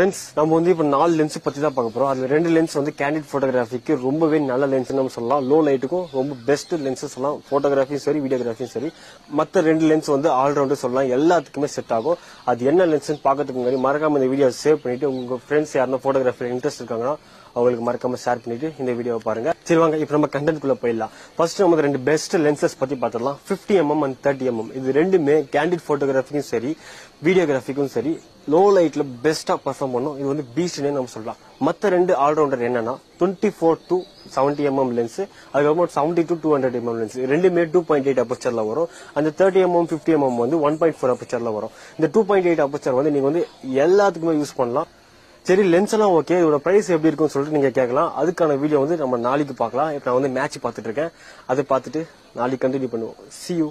Friends நம்ம வந்து இப்போ 4 லென்ஸ் பத்தி தான் பார்க்க போறோம். அதுல 2 லென்ஸ் வந்து கேண்டிட் போட்டோகிராஃபிக்கு ரொம்பவே நல்ல லென்ஸ் நம்ம சொல்லலாம். லோ லைட்டுக்கும் ரொம்ப பெஸ்ட் லென்ஸ் சொல்லலாம். போட்டோகிராஃபியும் சரி வீடியோகிராஃபியும் சரி. மற்ற 2 லென்ஸ் வந்து ஆல்ரவுண்டர் சொல்லலாம், எல்லாத்துக்குமே செட் ஆகும். அது என்ன லென்ஸ்னு பார்க்கறதுக்கு முன்னாடி மறக்காம இந்த வீடியோ சேவ் பண்ணிட்டு உங்க ஃப்ரெண்ட்ஸ் யாரும் போட்டோகிராஃபில இன்ட்ரெஸ்ட் இருக்காங்கன்னா அவங்களுக்கு மறக்காம ஷேர் பண்ணிட்டு இந்த வீடியோவை பாருங்க. சரி வாங்க இப்போ நம்ம கண்டென்ட் குள்ள போயிடலாம். ஃபர்ஸ்ட் நம்ம 2 பெஸ்ட் லென்சஸ் பத்தி பார்த்துடலாம். 50mm and 30mm. இது ரெண்டுமே கேண்டிட் போட்டோகிராஃபிக்கும் சரி வீடியோகிராஃபிக்கும் சரி லோ லைட்ல பெஸ்டா பெர்ஃபார்ம் பண்ணும். இது வந்து பீஸ்ட்னே நம்ம சொல்லலாம். மற்ற 2 ஆல்ரவுண்டர் என்னன்னா 24 to 70mm லென்ஸ், அதுக்கப்புறம் 70 to 200mm லென்ஸ். ரெண்டுமே 2.8 அப்பச்சர்ல வரும். அந்த 30mm 50mm வந்து 1.4 அப்பச்சர்ல வரும். இந்த 2.8 அப்பச்சர் வந்து நீங்க வந்து எல்லாத்துக்குமே யூஸ் பண்ணலாம். சரி லென்ஸ் எல்லாம் ஓகே, இதோட பிரைஸ் எப்படி இருக்கும்னு சொல்லிட்டு நீங்க கேட்கலாம். அதுக்கான வீடியோ வந்து நம்ம நாளைக்கு பார்க்கலாம். இப்ப நான் வந்து மேட்ச் பார்த்துட்டு இருக்கேன், அதை பார்த்துட்டு நாளைக்கு கண்டினியூ பண்ணுவோம். See you.